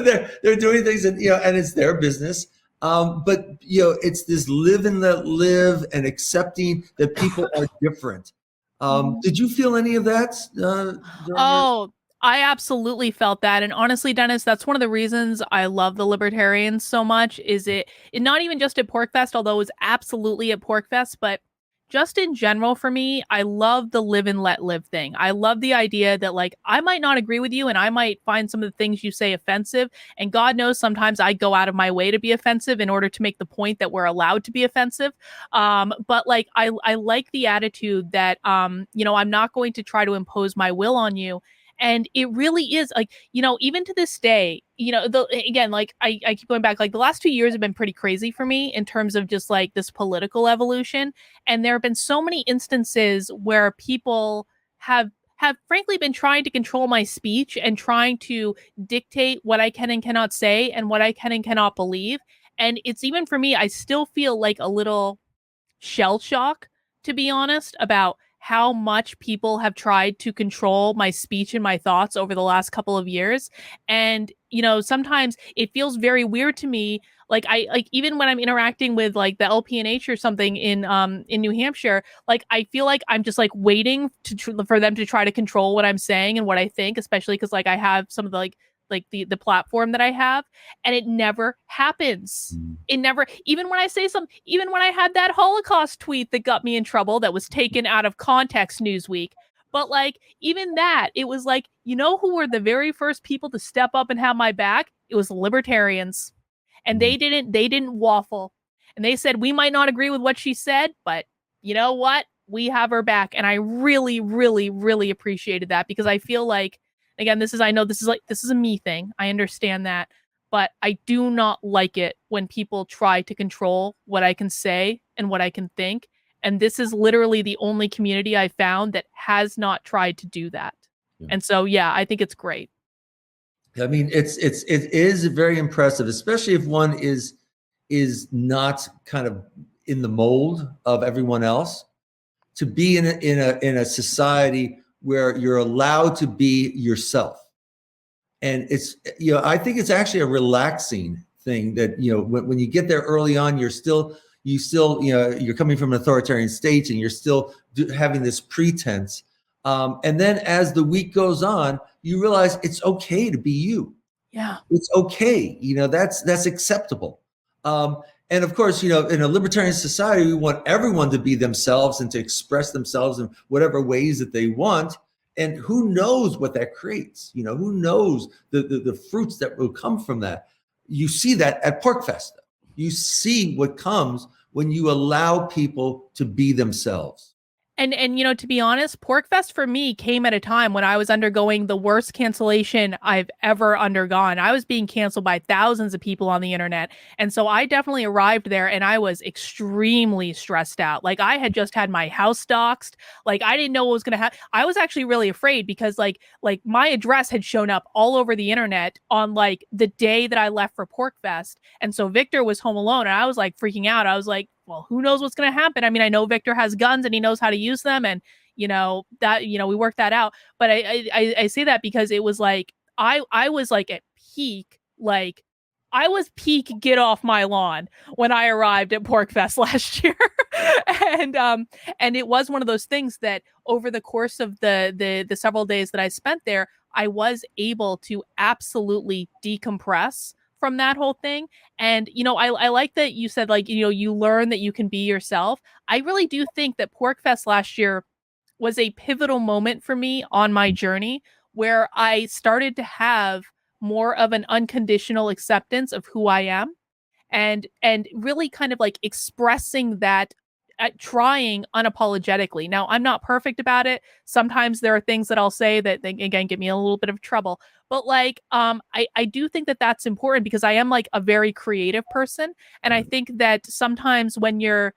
but they're doing things, and and it's their business. But it's this live and let live, and accepting that people are different. Did you feel any of that during your? Oh, I absolutely felt that. And honestly, Dennis, that's one of the reasons I love the Libertarians so much. Is it not even just at Porkfest, although it was absolutely at Porkfest, but just in general for me, I love the live and let live thing. I love the idea that like I might not agree with you and I might find some of the things you say offensive. And God knows sometimes I go out of my way to be offensive in order to make the point that we're allowed to be offensive. But like I like the attitude that I'm not going to try to impose my will on you. And it really is like, even to this day, again, like I keep going back, like the last 2 years have been pretty crazy for me in terms of just like this political evolution. And there have been so many instances where people have frankly been trying to control my speech and trying to dictate what I can and cannot say and what I can and cannot believe. And it's even for me, I still feel like a little shell shock, to be honest, about how much people have tried to control my speech and my thoughts over the last couple of years. And, sometimes it feels very weird to me. Like even when I'm interacting with like the LPNH or something in New Hampshire, like I feel like I'm just like waiting for them to try to control what I'm saying and what I think, especially because like I have some of the like the platform that I have, and it never happens. It never, even when I say something, even when I had that Holocaust tweet that got me in trouble that was taken out of context Newsweek. But like even that, it was like, who were the very first people to step up and have my back? It was libertarians. And they didn't waffle. And they said, we might not agree with what she said, but you know what? We have her back. And I really, really, really appreciated that, because I feel like, again, I know this is a me thing. I understand that. But I do not like it when people try to control what I can say and what I can think. And this is literally the only community I found that has not tried to do that. Yeah. And so, yeah, I think it's great. I mean, it is very impressive, especially if one is not kind of in the mold of everyone else, to be in a society where you're allowed to be yourself. And it's, I think it's actually a relaxing thing that, when you get there early on, you're still, you're coming from an authoritarian state and you're still having this pretense. And then as the week goes on, you realize it's okay to be you. Yeah. It's okay. That's acceptable. And of course, in a libertarian society, we want everyone to be themselves and to express themselves in whatever ways that they want. And who knows what that creates? Who knows the fruits that will come from that? You see that at Porkfest. You see what comes when you allow people to be themselves. And to be honest, Porkfest for me came at a time when I was undergoing the worst cancellation I've ever undergone. I was being canceled by thousands of people on the internet. And so I definitely arrived there and I was extremely stressed out. Like I had just had my house doxxed. Like I didn't know what was going to happen. I was actually really afraid because like my address had shown up all over the internet on like the day that I left for Porkfest. And so Victor was home alone and I was like freaking out. I was like, well, who knows what's going to happen? I mean, I know Victor has guns and he knows how to use them, and we worked that out. But I say that because it was like I was like at peak, like I was peak get off my lawn when I arrived at Porkfest last year. and it was one of those things that over the course of the several days that I spent there, I was able to absolutely decompress from that whole thing. And, I like that you said, like, you learn that you can be yourself. I really do think that Porkfest last year was a pivotal moment for me on my journey where I started to have more of an unconditional acceptance of who I am and really kind of like expressing that trying unapologetically. Now, I'm not perfect about it. Sometimes there are things that I'll say that again get me in a little bit of trouble. But like, I do think that that's important because I am like a very creative person, and I think that sometimes when you're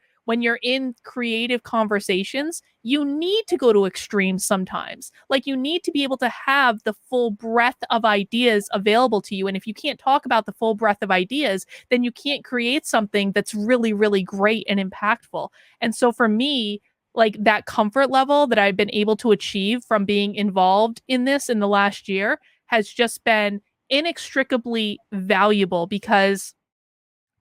in creative conversations, you need to go to extremes sometimes. Like you need to be able to have the full breadth of ideas available to you. And if you can't talk about the full breadth of ideas, then you can't create something that's really, really great and impactful. And so for me, like that comfort level that I've been able to achieve from being involved in this in the last year has just been inextricably valuable because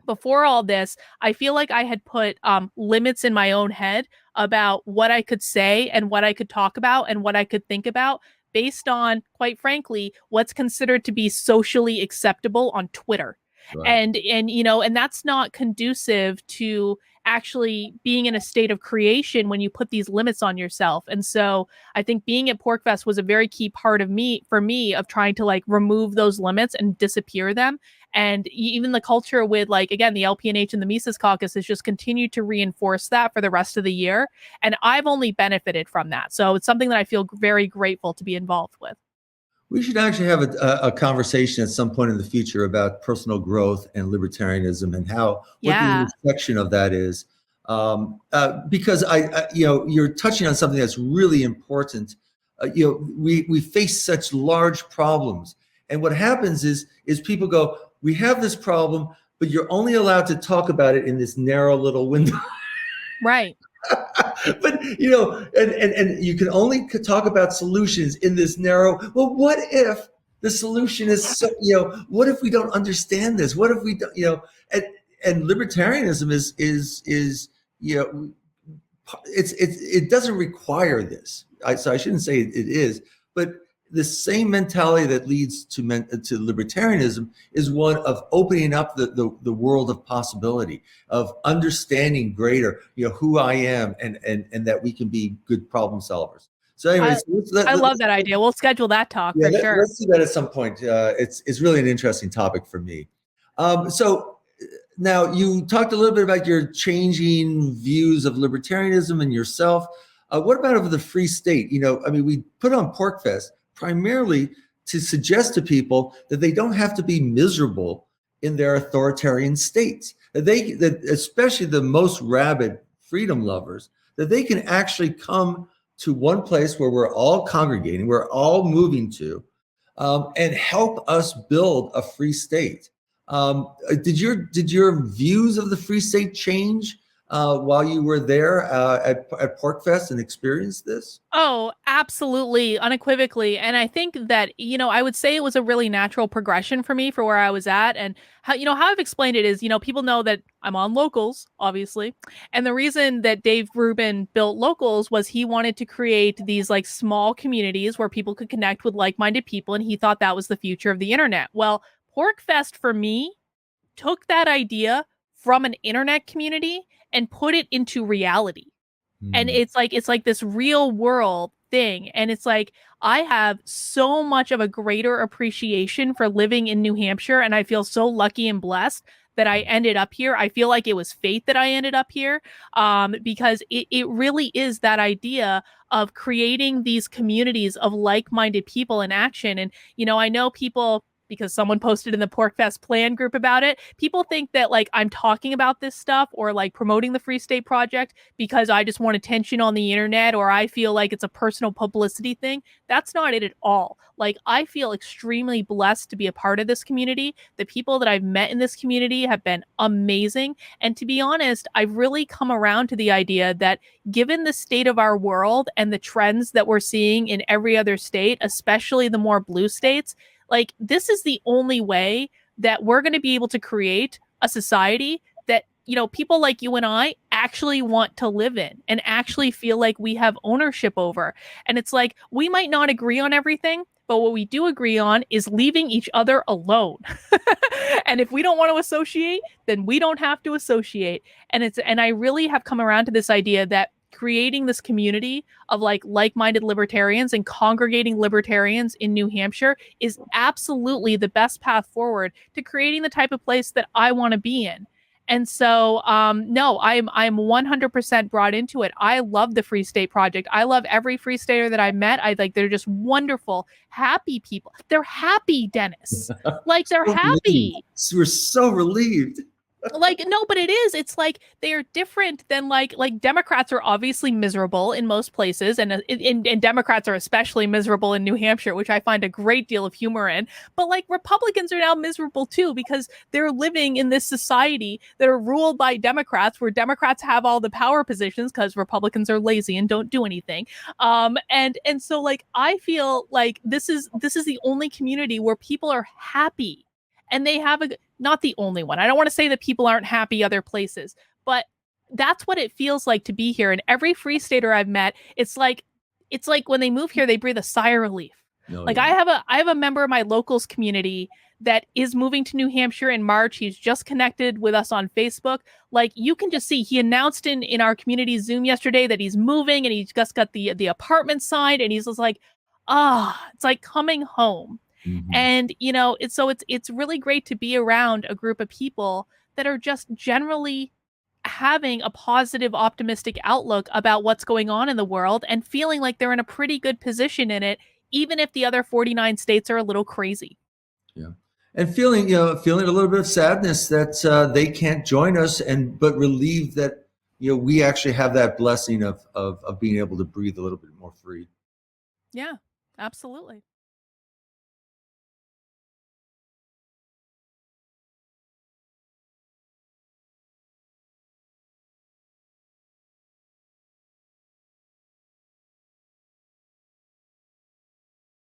before all this, I feel like I had put limits in my own head about what I could say and what I could talk about and what I could think about based on, quite frankly, what's considered to be socially acceptable on Twitter. Right. And and that's not conducive to actually being in a state of creation when you put these limits on yourself. And so I think being at Porkfest was a very key part of me of trying to like remove those limits and disappear them. And even the culture with like, again, the LPNH and the Mises Caucus has just continued to reinforce that for the rest of the year. And I've only benefited from that. So it's something that I feel very grateful to be involved with. We should actually have a conversation at some point in the future about personal growth and libertarianism and what the intersection of that is. Because you're touching on something that's really important. We face such large problems, and what happens is people go, we have this problem, but you're only allowed to talk about it in this narrow little window. Right. But and you can only talk about solutions in this narrow. Well, what if the solution is so, what if we don't understand this? What if we don't, and libertarianism is it doesn't require this. So I shouldn't say it is, but the same mentality that leads to libertarianism is one of opening up the world of possibility, of understanding greater, who I am, and that we can be good problem solvers. So anyways, I love that idea. We'll schedule that talk for sure. Let's do that at some point. It's really an interesting topic for me. So now you talked a little bit about your changing views of libertarianism and yourself. What about over the free state? We put on Porkfest primarily to suggest to people that they don't have to be miserable in their authoritarian states. That especially the most rabid freedom lovers, that they can actually come to one place where we're all congregating, we're all moving to, and help us build a free state. Did your views of the free state change while you were there at Porkfest and experienced this? Oh, absolutely, unequivocally. And I think that, I would say it was a really natural progression for me for where I was at. And how I've explained it is, people know that I'm on Locals, obviously. And the reason that Dave Rubin built Locals was he wanted to create these like small communities where people could connect with like-minded people. And he thought that was the future of the internet. Well, Porkfest for me took that idea from an internet community and put it into reality. And it's like this real world thing. And it's like, I have so much of a greater appreciation for living in New Hampshire. And I feel so lucky and blessed that I ended up here. I feel like it was fate that I ended up here, because it really is that idea of creating these communities of like-minded people in action. And, I know people, because someone posted in the Porkfest plan group about it, people think that like I'm talking about this stuff or like promoting the Free State Project because I just want attention on the internet, or I feel like it's a personal publicity thing. That's not it at all. Like, I feel extremely blessed to be a part of this community. The people that I've met in this community have been amazing. And to be honest, I've really come around to the idea that given the state of our world and the trends that we're seeing in every other state, especially the more blue states, like, this is the only way that we're going to be able to create a society that, people like you and I actually want to live in and actually feel like we have ownership over. And it's like, we might not agree on everything, but what we do agree on is leaving each other alone. And if we don't want to associate, then we don't have to associate. And I really have come around to this idea that creating this community of like-minded libertarians and congregating libertarians in New Hampshire is absolutely the best path forward to creating the type of place that I want to be in. And so, no, I'm 100% brought into it. I love the Free State Project. I love every Free Stater that I met. They're just wonderful, happy people. They're happy, Dennis. Like, they're happy. We're so relieved. Like, no, but it is. It's like they are different than like Democrats are obviously miserable in most places, and Democrats are especially miserable in New Hampshire, which I find a great deal of humor in. But like Republicans are now miserable too because they're living in this society that are ruled by Democrats, where Democrats have all the power positions because Republicans are lazy and don't do anything. And so like I feel like this is the only community where people are happy and they have a not the only one. I don't want to say that people aren't happy other places, but that's what it feels like to be here. And every free stater I've met, it's like when they move here, they breathe a sigh of relief. No, Like yeah. I have a member of my locals community that is moving to New Hampshire in March. He's just connected with us on Facebook. Like you can just see he announced in our community Zoom yesterday that he's moving and he's just got the apartment signed and he's just like, it's like coming home. Mhm. And it's really great to be around a group of people that are just generally having a positive, optimistic outlook about what's going on in the world and feeling like they're in a pretty good position in it, even if the other 49 states are a little crazy. Yeah. And feeling a little bit of sadness that they can't join us, but relieved that we actually have that blessing of being able to breathe a little bit more free. Yeah, absolutely.